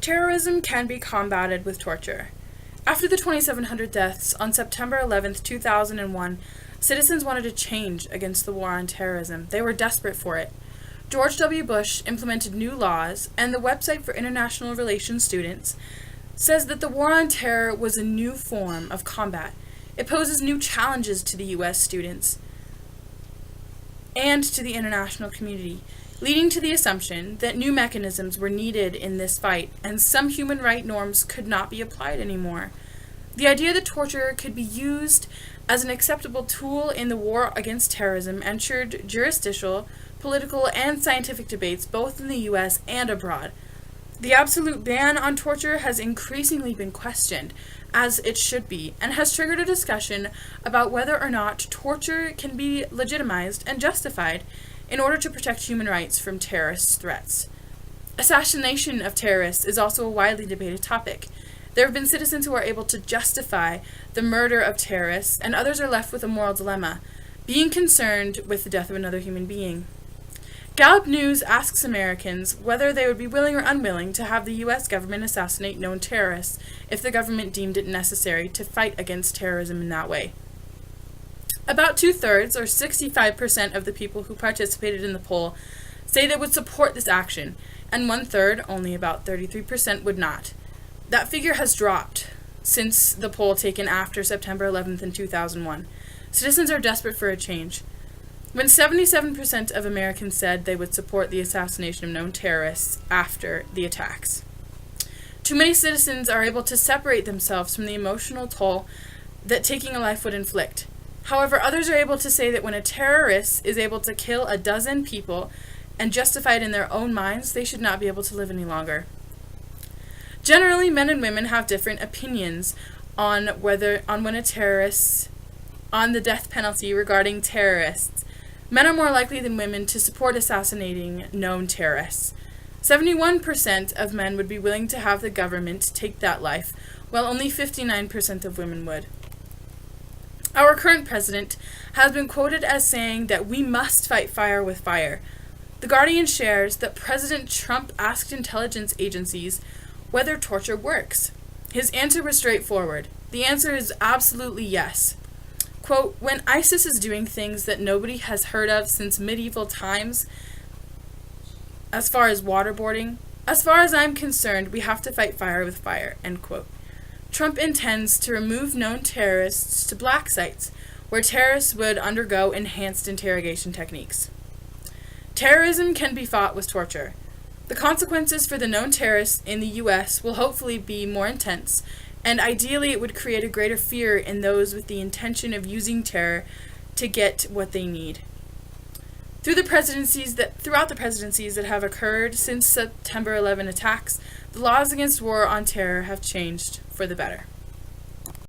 Terrorism can be combated with torture. After the 2,700 deaths on September 11, 2001, citizens wanted a change against the war on terrorism. They were desperate for it. George W. Bush implemented new laws, and the website for international relations students says that the war on terror was a new form of combat. It poses new challenges to the U.S. students and to the international community, leading to the assumption that new mechanisms were needed in this fight, and some human rights norms could not be applied anymore. The idea that torture could be used as an acceptable tool in the war against terrorism entered jurisdictional, political, and scientific debates both in the U.S. and abroad. The absolute ban on torture has increasingly been questioned, as it should be, and has triggered a discussion about whether or not torture can be legitimized and justified in order to protect human rights from terrorist threats. Assassination of terrorists is also a widely debated topic. There have been citizens who are able to justify the murder of terrorists, and others are left with a moral dilemma, being concerned with the death of another human being. Gallup News asks Americans whether they would be willing or unwilling to have the U.S. government assassinate known terrorists if the government deemed it necessary to fight against terrorism in that way. About 2/3, or 65% of the people who participated in the poll, say they would support this action, and 1/3, only about 33%, would not. That figure has dropped since the poll taken after September 11th in 2001. Citizens are desperate for a change. When 77% of Americans said they would support the assassination of known terrorists after the attacks. Too many citizens are able to separate themselves from the emotional toll that taking a life would inflict. However, others are able to say that when a terrorist is able to kill a dozen people and justify it in their own minds, they should not be able to live any longer. Generally, men and women have different opinions on the death penalty regarding terrorists. Men are more likely than women to support assassinating known terrorists. 71% of men would be willing to have the government take that life, while only 59% of women would. Our current president has been quoted as saying that we must fight fire with fire. The Guardian shares that President Trump asked intelligence agencies whether torture works. His answer was straightforward. The answer is absolutely yes. Quote, when ISIS is doing things that nobody has heard of since medieval times, as far as waterboarding, as far as I'm concerned, we have to fight fire with fire, end quote. Trump intends to remove known terrorists to black sites, where terrorists would undergo enhanced interrogation techniques. Terrorism can be fought with torture. The consequences for the known terrorists in the U.S. will hopefully be more intense, and ideally it would create a greater fear in those with the intention of using terror to get what they need. Throughout the presidencies that have occurred since September 11 attacks, the laws against war on terror have changed for the better.